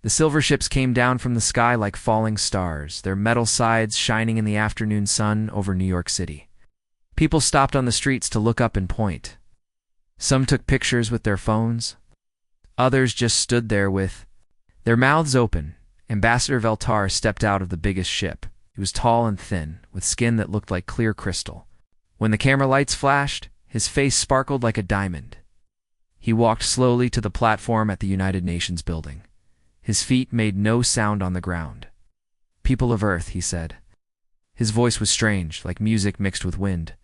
The silver ships came down from the sky like falling stars, their metal sides shining in the afternoon sun over New York City. People stopped on the streets to look up and point. Some took pictures with their phones. Others just stood there with their mouths open. Ambassador Veltar stepped out of the biggest ship. He was tall and thin, with skin that looked like clear crystal. When the camera lights flashed, his face sparkled like a diamond. He walked slowly to the platform at the United Nations building. His feet made no sound on the ground. "People of Earth," he said. His voice was strange, like music mixed with wind.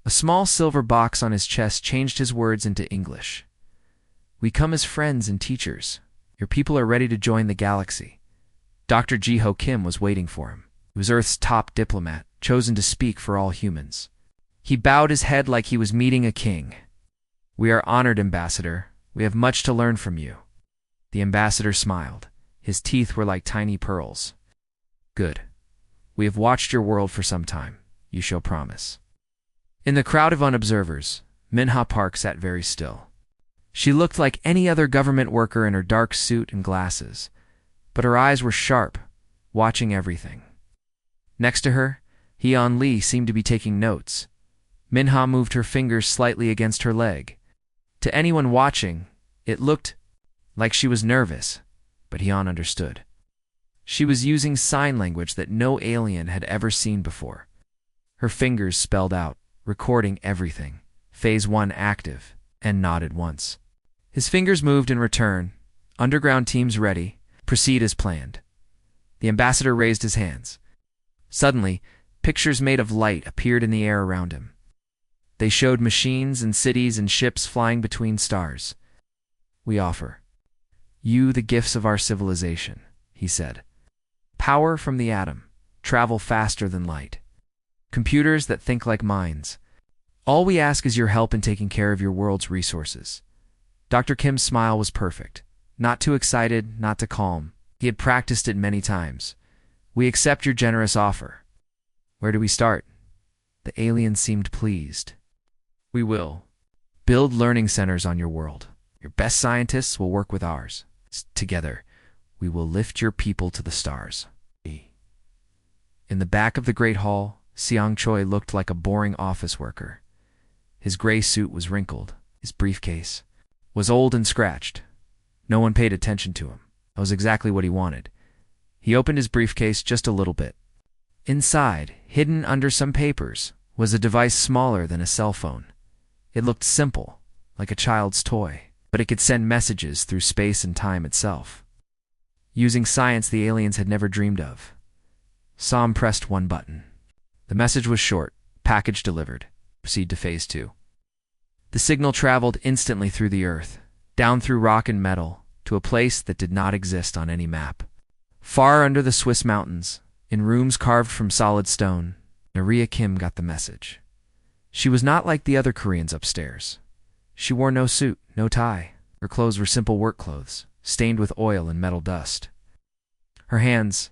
A small silver box on his chest changed his words into English. "We come as friends and teachers. Your people are ready to join the galaxy." Dr. Ji-Ho Kim was waiting for him. He was Earth's top diplomat, chosen to speak for all humans. He bowed his head like he was meeting a king. "We are honored, Ambassador. We have much to learn from you." The ambassador smiled. His teeth were like tiny pearls. "Good. We have watched your world for some time. You shall promise." In the crowd of unobservers, Minha Park sat very still. She looked like any other government worker in her dark suit and glasses, but her eyes were sharp, watching everything. Next to her, Hyun Lee seemed to be taking notes. Minha moved her fingers slightly against her leg. To anyone watching, it looked like she was nervous, but Hyun understood. She was using sign language that no alien had ever seen before. Her fingers spelled out, recording everything. Phase 1 active, and nodded once. His fingers moved in return. Underground teams ready. Proceed as planned. The ambassador raised his hands. Suddenly, pictures made of light appeared in the air around him. They showed machines and cities and ships flying between stars. "We offer you the gifts of our civilization," he said. "Power from the atom, travel faster than light. Computers that think like minds. All we ask is your help in taking care of your world's resources." Dr. Kim's smile was perfect. Not too excited, not too calm. He had practiced it many times. "We accept your generous offer." "Where do we start?" The alien seemed pleased. "We will build learning centers on your world. Your best scientists will work with ours. Together, we will lift your people to the stars." In the back of the Great Hall, Seong Choi looked like a boring office worker. His gray suit was wrinkled. His briefcase was old and scratched. No one paid attention to him. That was exactly what he wanted. He opened his briefcase just a little bit. Inside, hidden under some papers, was a device smaller than a cell phone. It looked simple, like a child's toy, but it could send messages through space and time itself. Using science the aliens had never dreamed of. Som pressed one button. The message was short: "Package delivered. Proceed to Phase 2. The signal traveled instantly through the Earth, down through rock and metal, to a place that did not exist on any map. Far under the Swiss mountains, in rooms carved from solid stone, Naria Kim got the message. She was not like the other Koreans upstairs. She wore no suit, no tie. Her clothes were simple work clothes, stained with oil and metal dust. Her hands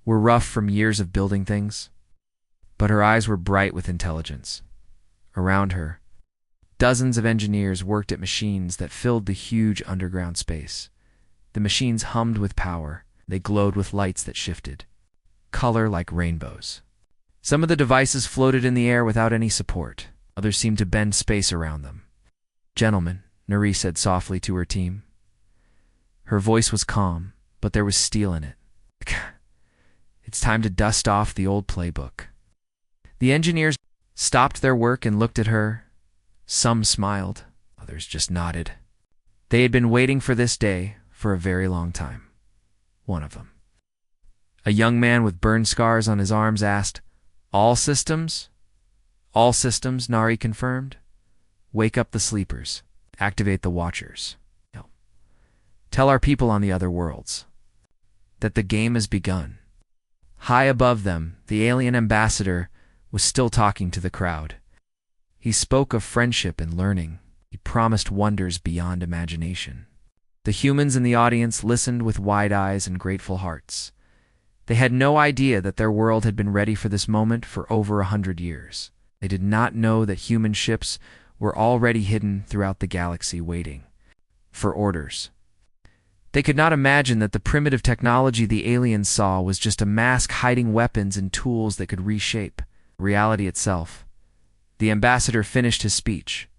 were rough from years of building things, but her eyes were bright with intelligence. Around her, dozens of engineers worked at machines that filled the huge underground space. The machines hummed with power. They glowed with lights that shifted, color like rainbows. Some of the devices floated in the air without any support. Others seemed to bend space around them. "Gentlemen," Nari said softly to her team. Her voice was calm, but there was steel in it. "It's time to dust off the old playbook." The engineers stopped their work and looked at her. Some smiled, others just nodded. They had been waiting for this day for a very long time. One of them, a young man with burn scars on his arms, asked, "All systems?" "All systems," Nari confirmed. "Wake up the sleepers. Activate the watchers. Tell our people on the other worlds that the game has begun." High above them, the alien ambassador was still talking to the crowd. He spoke of friendship and learning. He promised wonders beyond imagination. The humans in the audience listened with wide eyes and grateful hearts. They had no idea that their world had been ready for this moment for over 100 years. They did not know that human ships were already hidden throughout the galaxy waiting for orders. They could not imagine that the primitive technology the aliens saw was just a mask hiding weapons and tools that could reshape reality itself. The ambassador finished his speech.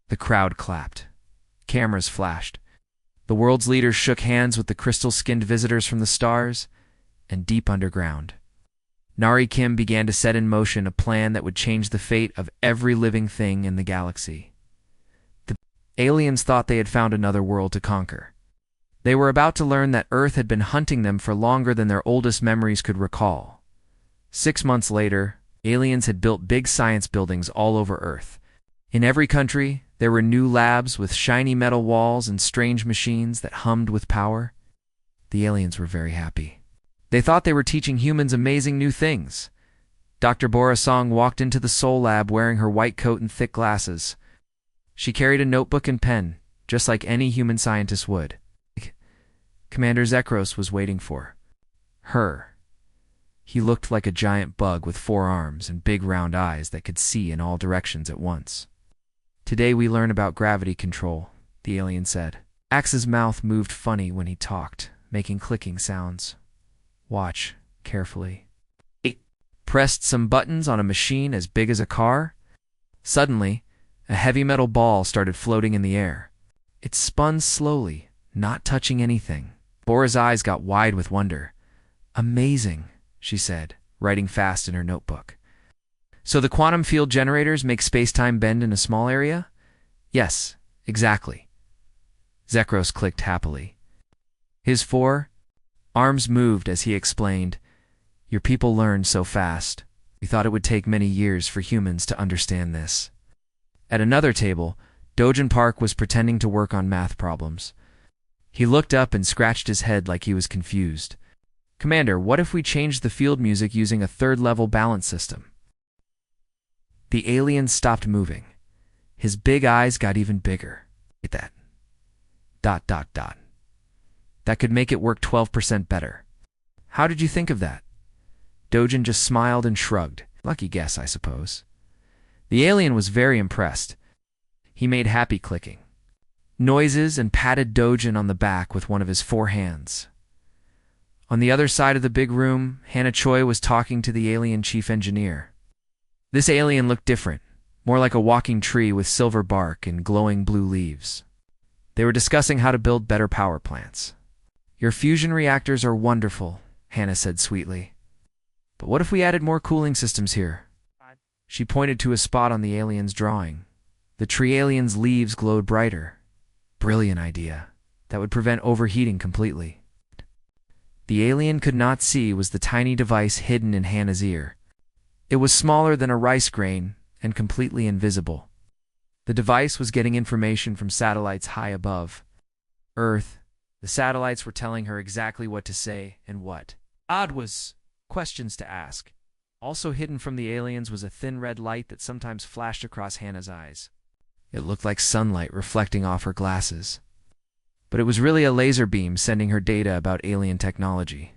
The crowd clapped. Cameras flashed. The world's leaders shook hands with the crystal-skinned visitors from the stars and deep underground. Nari Kim began to set in motion a plan that would change the fate of every living thing in the galaxy. The aliens thought they had found another world to conquer. They were about to learn that Earth had been hunting them for longer than their oldest memories could recall. 6 months later, aliens had built big science buildings all over Earth. In every country, there were new labs with shiny metal walls and strange machines that hummed with power. The aliens were very happy. They thought they were teaching humans amazing new things. Dr. Borasong walked into the Soul Lab wearing her white coat and thick glasses. She carried a notebook and pen, just like any human scientist would. Commander Zekros was waiting for her. He looked like a giant bug with 4 arms and big round eyes that could see in all directions at once. "Today we learn about gravity control," the alien said. Axe's mouth moved funny when he talked, making clicking sounds. "Watch carefully." He pressed some buttons on a machine as big as a car. Suddenly, a heavy metal ball started floating in the air. It spun slowly, not touching anything. Bora's eyes got wide with wonder. "Amazing," she said, writing fast in her notebook. "So the quantum field generators make space-time bend in a small area?" "Yes, exactly." Zekros clicked happily. His 4 arms moved as he explained, "Your people learned so fast. We thought it would take many years for humans to understand this." At another table, Dojin Park was pretending to work on math problems. He looked up and scratched his head like he was confused. "Commander, what if we changed the field music using a 3rd-level balance system?" The alien stopped moving. His big eyes got even bigger. "Get that. ... That could make it work 12% better." "How did you think of that?" Dojin just smiled and shrugged. "Lucky guess, I suppose." The alien was very impressed. He made happy clicking noises and patted Dojin on the back with one of his 4 hands. On the other side of the big room, Hannah Choi was talking to the alien chief engineer. This alien looked different, more like a walking tree with silver bark and glowing blue leaves. They were discussing how to build better power plants. "Your fusion reactors are wonderful," Hannah said sweetly. "But what if we added more cooling systems here?" She pointed to a spot on the alien's drawing. The tree alien's leaves glowed brighter. "Brilliant idea. That would prevent overheating completely." The alien could not see was the tiny device hidden in Hannah's ear. It was smaller than a rice grain and completely invisible. The device was getting information from satellites high above Earth. The satellites were telling her exactly what to say and what odd was questions to ask. Also hidden from the aliens was a thin red light that sometimes flashed across Hannah's eyes. It looked like sunlight reflecting off her glasses. But it was really a laser beam sending her data about alien technology.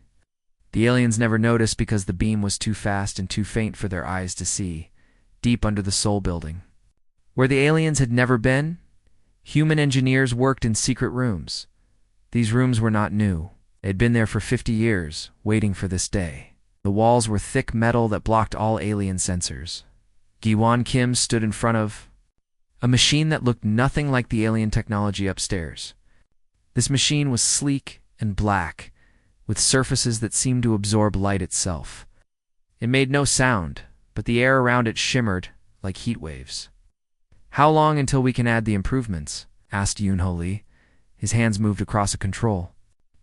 The aliens never noticed because the beam was too fast and too faint for their eyes to see, deep under the Soul Building. Where the aliens had never been, human engineers worked in secret rooms. These rooms were not new. They had been there for 50 years, waiting for this day. The walls were thick metal that blocked all alien sensors. Giwon Kim stood in front of a machine that looked nothing like the alien technology upstairs. This machine was sleek and black, with surfaces that seemed to absorb light itself. It made no sound, but the air around it shimmered like heat waves. "How long until we can add the improvements?" asked Yoon-Ho Lee. His hands moved across a control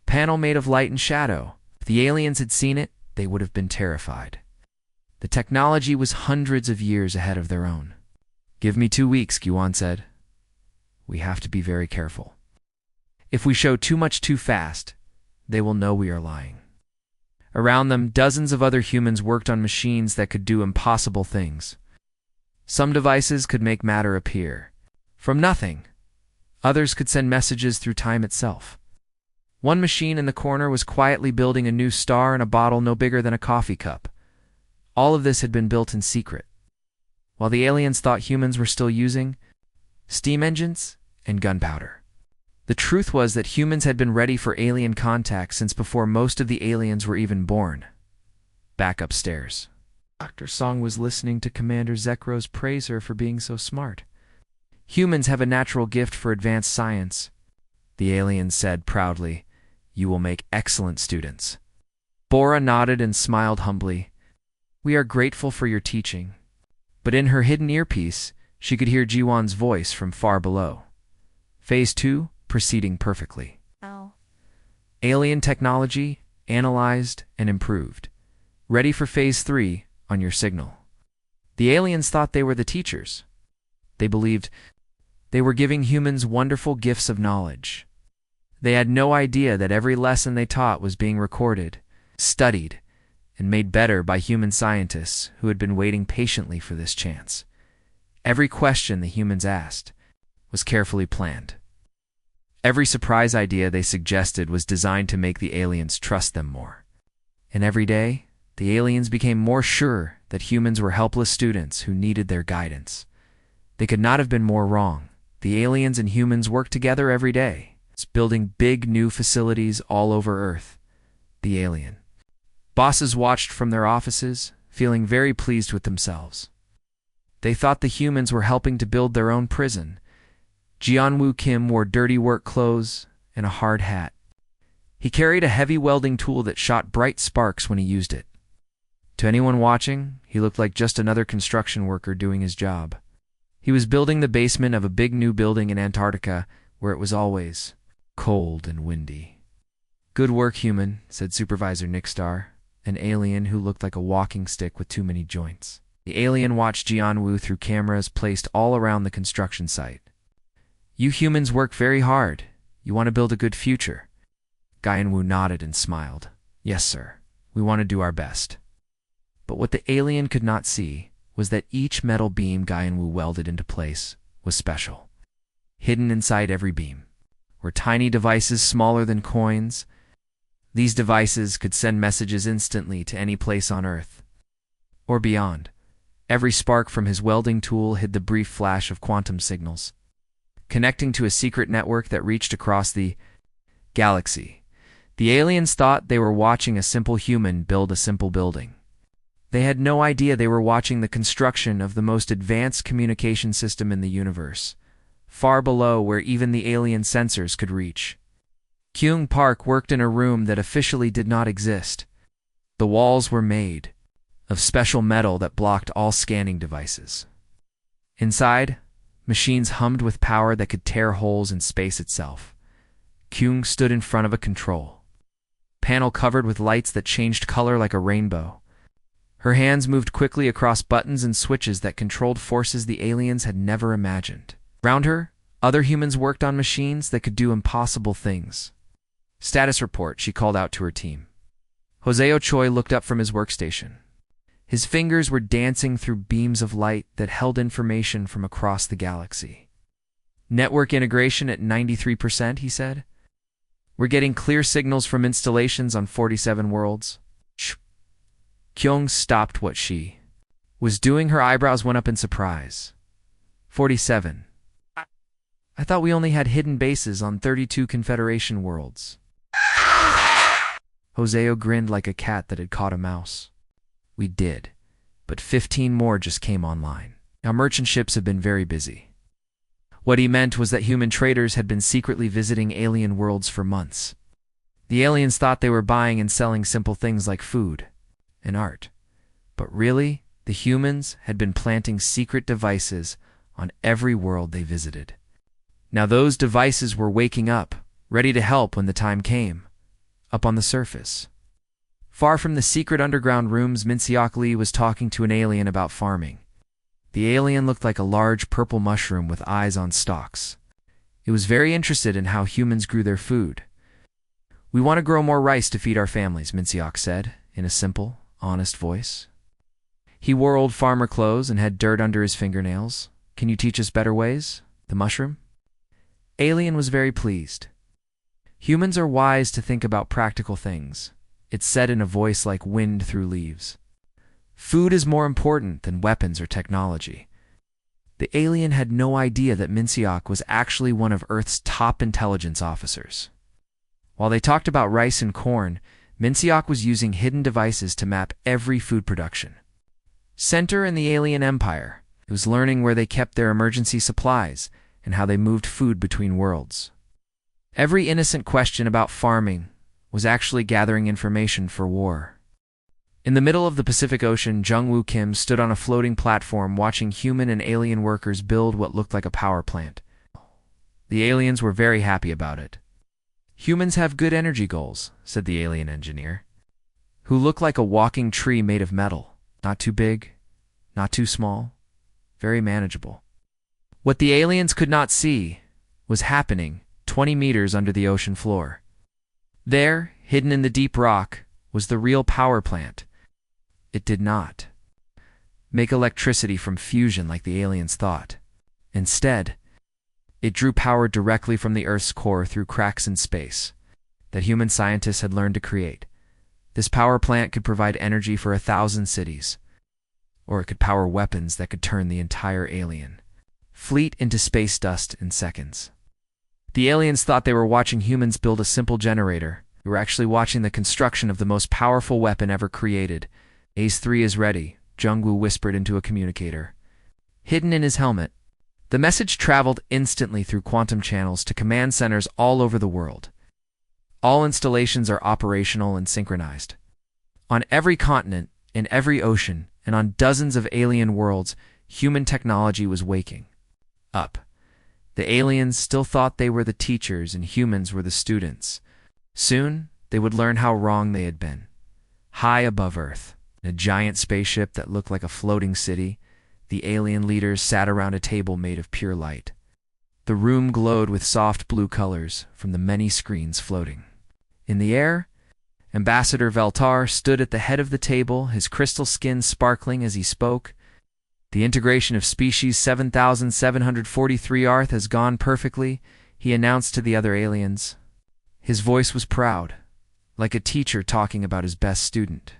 panel made of light and shadow. If the aliens had seen it, they would have been terrified. The technology was hundreds of years ahead of their own. "Give me 2 weeks," Giwon said. "We have to be very careful. If we show too much too fast, they will know we are lying." Around them, dozens of other humans worked on machines that could do impossible things. Some devices could make matter appear from nothing. Others could send messages through time itself. One machine in the corner was quietly building a new star in a bottle no bigger than a coffee cup. All of this had been built in secret, while the aliens thought humans were still using steam engines and gunpowder. The truth was that humans had been ready for alien contact since before most of the aliens were even born. Back upstairs, Dr. Song was listening to Commander Zekro's praise her for being so smart. Humans have a natural gift for advanced science, the alien said proudly. You will make excellent students. Bora nodded and smiled humbly. We are grateful for your teaching. But in her hidden earpiece, she could hear Jiwon's voice from far below. Phase 2, proceeding perfectly. Oh. Alien technology, analyzed and improved. Ready for Phase 3 on your signal. The aliens thought they were the teachers. They believed they were giving humans wonderful gifts of knowledge. They had no idea that every lesson they taught was being recorded, studied, and made better by human scientists who had been waiting patiently for this chance. Every question the humans asked was carefully planned. Every surprise idea they suggested was designed to make the aliens trust them more. And every day, the aliens became more sure that humans were helpless students who needed their guidance. They could not have been more wrong. The aliens and humans worked together every day, building big new facilities all over Earth. The alien bosses watched from their offices, feeling very pleased with themselves. They thought the humans were helping to build their own prison. Jeonwoo Kim wore dirty work clothes and a hard hat. He carried a heavy welding tool that shot bright sparks when he used it. To anyone watching, he looked like just another construction worker doing his job. He was building the basement of a big new building in Antarctica where it was always cold and windy. Good work, human, said Supervisor Nickstar, an alien who looked like a walking stick with too many joints. The alien watched Jianwu through cameras placed all around the construction site. You humans work very hard. You want to build a good future. Guyanwu nodded and smiled. Yes, sir. We want to do our best. But what the alien could not see was that each metal beam Guyanwu welded into place was special. Hidden inside every beam were tiny devices smaller than coins. These devices could send messages instantly to any place on Earth or beyond. Every spark from his welding tool hid the brief flash of quantum signals, connecting to a secret network that reached across the galaxy. The aliens thought they were watching a simple human build a simple building. They had no idea they were watching the construction of the most advanced communication system in the universe, far below where even the alien sensors could reach. Kyung Park worked in a room that officially did not exist. The walls were made of special metal that blocked all scanning devices. Inside, machines hummed with power that could tear holes in space itself. Kyung stood in front of a control panel covered with lights that changed color like a rainbow. Her hands moved quickly across buttons and switches that controlled forces the aliens had never imagined. Around her, other humans worked on machines that could do impossible things. Status report, she called out to her team. Hoseo Choi looked up from his workstation. His fingers were dancing through beams of light that held information from across the galaxy. Network integration at 93%, he said. We're getting clear signals from installations on 47 worlds. Shh. Kyung stopped what she was doing. Her eyebrows went up in surprise. 47. I thought we only had hidden bases on 32 Confederation worlds. Hoseo grinned like a cat that had caught a mouse. We did, but 15 more just came online. Our merchant ships have been very busy. What he meant was that human traders had been secretly visiting alien worlds for months. The aliens thought they were buying and selling simple things like food and art. But really, the humans had been planting secret devices on every world they visited. Now those devices were waking up, ready to help when the time came, up on the surface. Far from the secret underground rooms, Minseok Lee was talking to an alien about farming. The alien looked like a large purple mushroom with eyes on stalks. It was very interested in how humans grew their food. We want to grow more rice to feed our families, Minseok said, in a simple, honest voice. He wore old farmer clothes and had dirt under his fingernails. Can you teach us better ways? The mushroom? Alien was very pleased. Humans are wise to think about practical things, it said in a voice like wind through leaves. Food is more important than weapons or technology. The alien had no idea that Minseok was actually one of Earth's top intelligence officers. While they talked about rice and corn, Minseok was using hidden devices to map every food production center in the alien empire. He was learning where they kept their emergency supplies and how they moved food between worlds. Every innocent question about farming was actually gathering information for war. In the middle of the Pacific Ocean, Jung-Woo Kim stood on a floating platform watching human and alien workers build what looked like a power plant. The aliens were very happy about it. "Humans have good energy goals," said the alien engineer, who looked like a walking tree made of metal. Not too big, not too small, very manageable. What the aliens could not see was happening 20 meters under the ocean floor. There, hidden in the deep rock, was the real power plant. It did not make electricity from fusion like the aliens thought. Instead, it drew power directly from the Earth's core through cracks in space that human scientists had learned to create. This power plant could provide energy for 1,000 cities, or it could power weapons that could turn the entire alien fleet into space dust in seconds. The aliens thought they were watching humans build a simple generator. We were actually watching the construction of the most powerful weapon ever created. "Ace 3 is ready," Jung-Woo whispered into a communicator hidden in his helmet. The message traveled instantly through quantum channels to command centers all over the world. All installations are operational and synchronized. On every continent, in every ocean, and on dozens of alien worlds, human technology was waking up. The aliens still thought they were the teachers and humans were the students. Soon, they would learn how wrong they had been. High above Earth, in a giant spaceship that looked like a floating city, the alien leaders sat around a table made of pure light. The room glowed with soft blue colors from the many screens floating. In the air, Ambassador Veltar stood at the head of the table, his crystal skin sparkling as he spoke. "The integration of species 7743 Arth has gone perfectly," he announced to the other aliens. His voice was proud, like a teacher talking about his best student.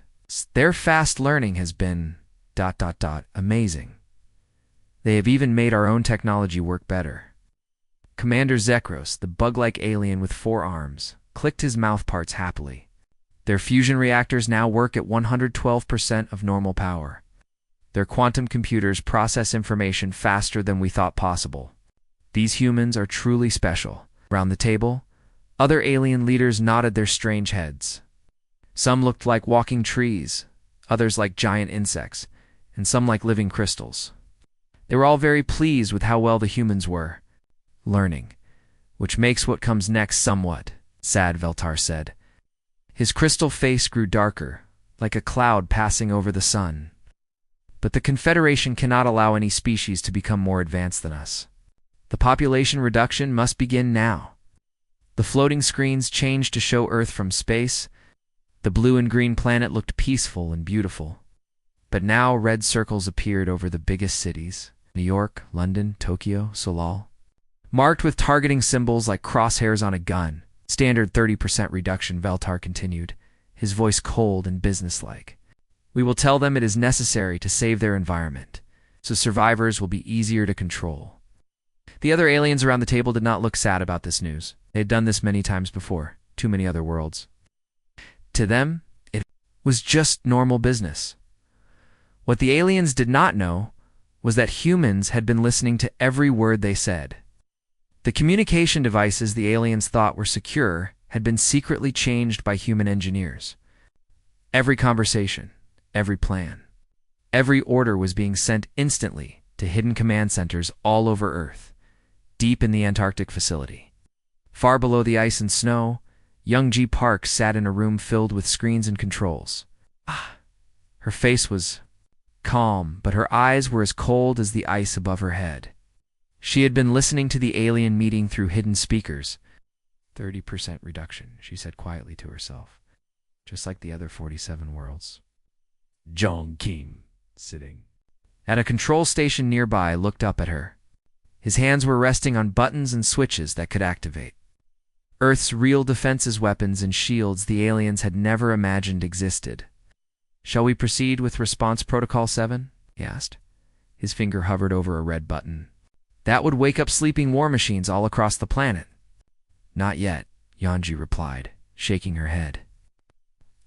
"Their fast learning has been ... amazing. They have even made our own technology work better." Commander Zekros, the bug-like alien with 4 arms, clicked his mouth parts happily. "Their fusion reactors now work at 112% of normal power. Their quantum computers process information faster than we thought possible. These humans are truly special." Around the table, other alien leaders nodded their strange heads. Some looked like walking trees, others like giant insects, and some like living crystals. They were all very pleased with how well the humans were learning, which makes what comes next somewhat sad, Veltar said. His crystal face grew darker, like a cloud passing over the sun. "But the Confederation cannot allow any species to become more advanced than us. The population reduction must begin now." The floating screens changed to show Earth from space. The blue and green planet looked peaceful and beautiful. But now red circles appeared over the biggest cities: New York, London, Tokyo, Seoul, marked with targeting symbols like crosshairs on a gun. "Standard 30% reduction," Veltar continued, his voice cold and businesslike. "We will tell them it is necessary to save their environment, so survivors will be easier to control." The other aliens around the table did not look sad about this news. They had done this many times before, too many other worlds. To them, it was just normal business. What the aliens did not know was that humans had been listening to every word they said. The communication devices the aliens thought were secure had been secretly changed by human engineers. Every conversation, every plan, every order was being sent instantly to hidden command centers all over Earth, deep in the Antarctic facility. Far below the ice and snow, young G. Park sat in a room filled with screens and controls. Her face was calm, but her eyes were as cold as the ice above her head. She had been listening to the alien meeting through hidden speakers. 30% reduction, she said quietly to herself, just like the other 47 worlds. Jong Kim, sitting at a control station nearby, looked up at her. His hands were resting on buttons and switches that could activate Earth's real defenses, weapons, and shields the aliens had never imagined existed. "Shall we proceed with Response Protocol 7? He asked, His finger hovered over a red button. That would wake up sleeping war machines all across the planet. Not yet, Yanji replied, shaking her head.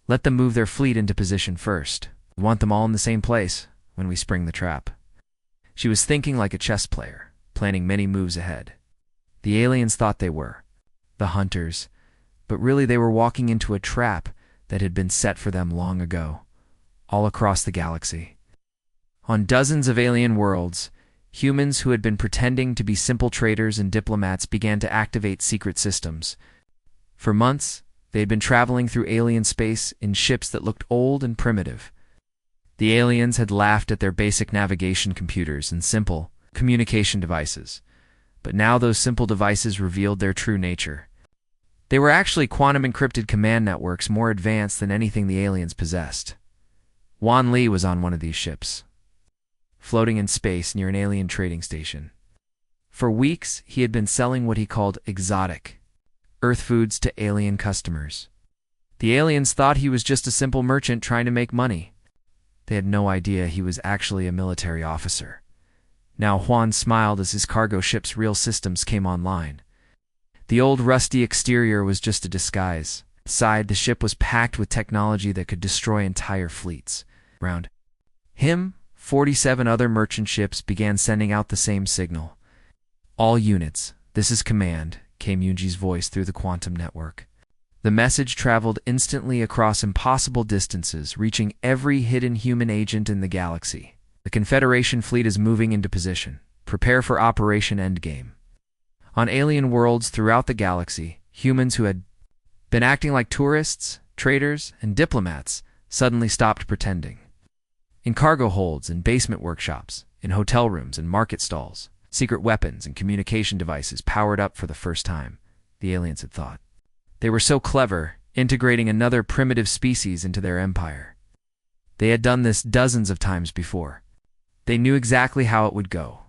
Let them move their fleet into position first. We want them all in the same place when we spring the trap. She was thinking like a chess player, planning many moves ahead. The aliens thought they were the hunters, but really they were walking into a trap that had been set for them long ago, all across the galaxy. On dozens of alien worlds, humans who had been pretending to be simple traders and diplomats began to activate secret systems. For months, they had been traveling through alien space in ships that looked old and primitive. The aliens had laughed at their basic navigation computers and simple communication devices, but now those simple devices revealed their true nature. They were actually quantum-encrypted command networks more advanced than anything the aliens possessed. Wan Li was on one of these ships, floating in space near an alien trading station. For weeks, he had been selling what he called exotic Earth foods to alien customers. The aliens thought he was just a simple merchant trying to make money. They had no idea he was actually a military officer. Now Juan smiled as his cargo ship's real systems came online. The old rusty exterior was just a disguise. Inside, the ship was packed with technology that could destroy entire fleets. Around him, 47 other merchant ships began sending out the same signal. All units, this is command, came Yunji's voice through the quantum network. The message traveled instantly across impossible distances, reaching every hidden human agent in the galaxy. The Confederation fleet is moving into position. Prepare for Operation Endgame. On alien worlds throughout the galaxy, humans who had been acting like tourists, traders, and diplomats suddenly stopped pretending. In cargo holds and basement workshops, in hotel rooms and market stalls, secret weapons and communication devices powered up for the first time, the aliens had thought. They were so clever, integrating another primitive species into their empire. They had done this dozens of times before. They knew exactly how it would go.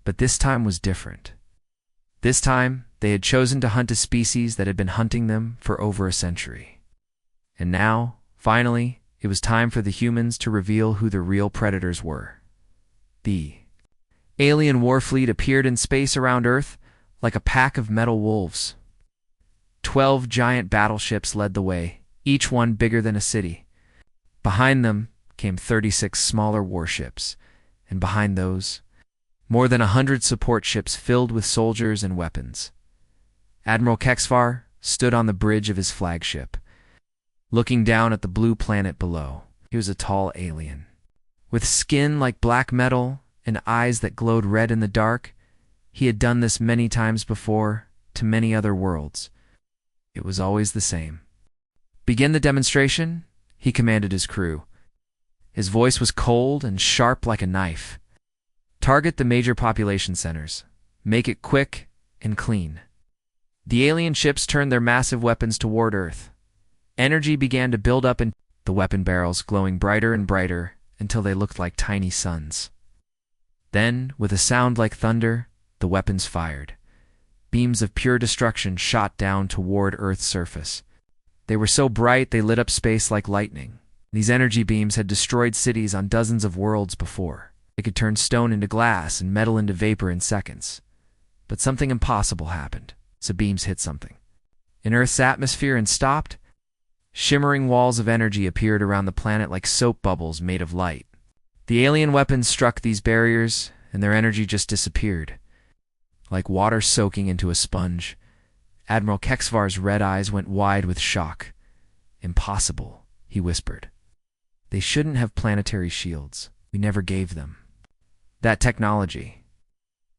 But this time was different. This time, they had chosen to hunt a species that had been hunting them for over a century. And now, finally, it was time for the humans to reveal who the real predators were. The alien war fleet appeared in space around Earth like a pack of metal wolves. 12 giant battleships led the way, each one bigger than a city. Behind them came 36 smaller warships, and behind those, more than 100 support ships filled with soldiers and weapons. Admiral Kexvar stood on the bridge of his flagship, looking down at the blue planet below. He was a tall alien, with skin like black metal and eyes that glowed red in the dark. He had done this many times before, to many other worlds. It was always the same. Begin the demonstration, he commanded his crew. His voice was cold and sharp like a knife. Target the major population centers. Make it quick and clean. The alien ships turned their massive weapons toward Earth. Energy began to build up in the weapon barrels, glowing brighter and brighter until they looked like tiny suns. Then, with a sound like thunder, the weapons fired. Beams of pure destruction shot down toward Earth's surface. They were so bright they lit up space like lightning. These energy beams had destroyed cities on dozens of worlds before. They could turn stone into glass and metal into vapor in seconds. But something impossible happened. The beams hit something in Earth's atmosphere and stopped. Shimmering walls of energy appeared around the planet like soap bubbles made of light. The alien weapons struck these barriers, and their energy just disappeared. Like water soaking into a sponge, Admiral Kexvar's red eyes went wide with shock. Impossible, he whispered. They shouldn't have planetary shields. We never gave them that technology.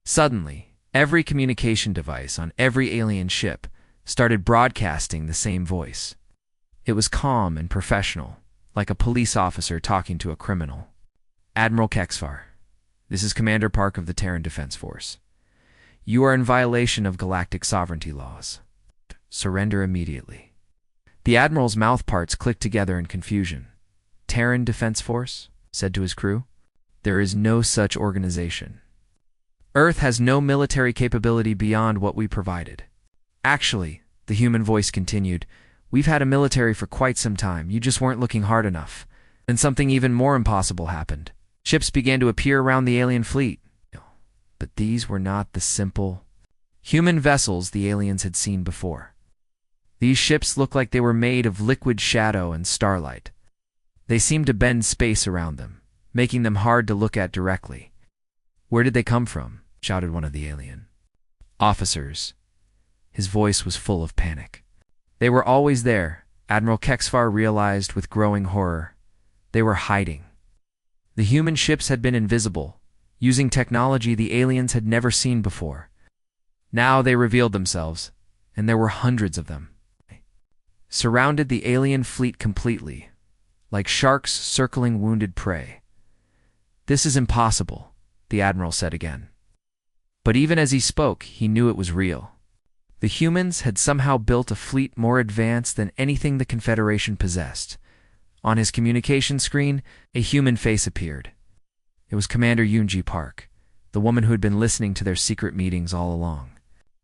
Suddenly, every communication device on every alien ship started broadcasting the same voice. It was calm and professional, like a police officer talking to a criminal. Admiral Kexvar, this is Commander Park of the Terran Defense Force. You are in violation of galactic sovereignty laws. Surrender immediately. The Admiral's mouth parts clicked together in confusion. Terran Defense Force said to his crew, there is no such organization. Earth has no military capability beyond what we provided. Actually, the human voice continued, we've had a military for quite some time. You just weren't looking hard enough. Then something even more impossible happened. Ships began to appear around the alien fleet. But these were not the simple human vessels the aliens had seen before. These ships looked like they were made of liquid shadow and starlight. They seemed to bend space around them, making them hard to look at directly. "Where did they come from?" shouted one of the alien officers. His voice was full of panic. They were always there, Admiral Kexvar realized with growing horror. They were hiding. The human ships had been invisible, using technology the aliens had never seen before. Now they revealed themselves, and there were hundreds of them. Surrounded the alien fleet completely, like sharks circling wounded prey. "This is impossible," the Admiral said again. But even as he spoke, he knew it was real. The humans had somehow built a fleet more advanced than anything the Confederation possessed. On his communication screen, a human face appeared. It was Commander Yoonji Park, the woman who had been listening to their secret meetings all along.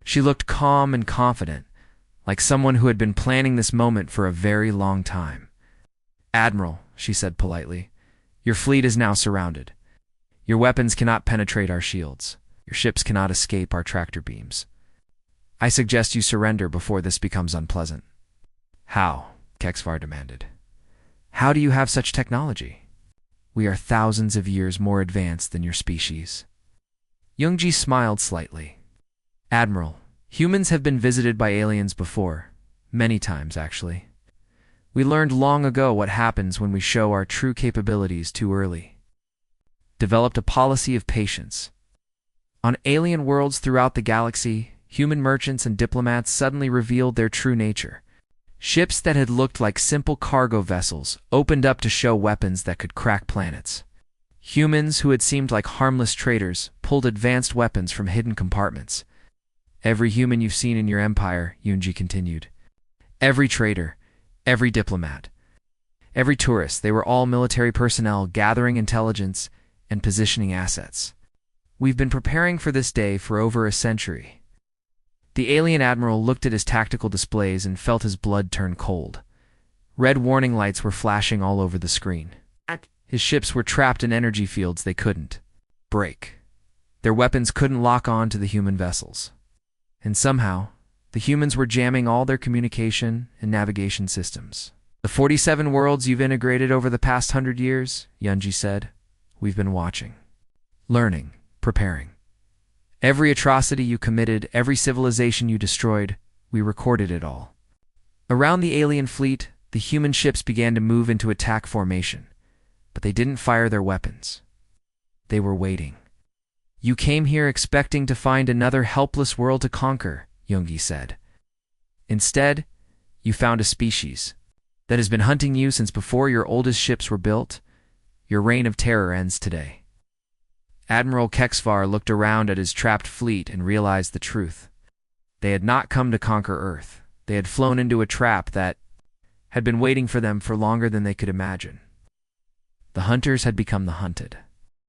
She looked calm and confident, like someone who had been planning this moment for a very long time. "Admiral," she said politely, "your fleet is now surrounded. Your weapons cannot penetrate our shields. Your ships cannot escape our tractor beams. I suggest you surrender before this becomes unpleasant." "How?" Kexvar demanded. "How do you have such technology? We are thousands of years more advanced than your species." Yoonji smiled slightly. "Admiral, humans have been visited by aliens before, many times actually. We learned long ago what happens when we show our true capabilities too early. Developed a policy of patience. On alien worlds throughout the galaxy, human merchants and diplomats suddenly revealed their true nature. Ships that had looked like simple cargo vessels opened up to show weapons that could crack planets. Humans who had seemed like harmless traders pulled advanced weapons from hidden compartments. Every human you've seen in your empire," Yoonji continued. "Every trader, every diplomat, every tourist, they were all military personnel gathering intelligence and positioning assets. We've been preparing for this day for over a century." The alien admiral looked at his tactical displays and felt his blood turn cold. Red warning lights were flashing all over the screen. His ships were trapped in energy fields they couldn't break. Their weapons couldn't lock on to the human vessels. And somehow, the humans were jamming all their communication and navigation systems. "The 47 worlds you've integrated over the past 100 years, Yoonji said, "we've been watching, learning, preparing. Every atrocity you committed, every civilization you destroyed, we recorded it all." Around the alien fleet, the human ships began to move into attack formation, but they didn't fire their weapons. They were waiting. "You came here expecting to find another helpless world to conquer," Yoonji said. "Instead, you found a species that has been hunting you since before your oldest ships were built. Your reign of terror ends today." Admiral Kexvar looked around at his trapped fleet and realized the truth. They had not come to conquer Earth. They had flown into a trap that had been waiting for them for longer than they could imagine. The hunters had become the hunted.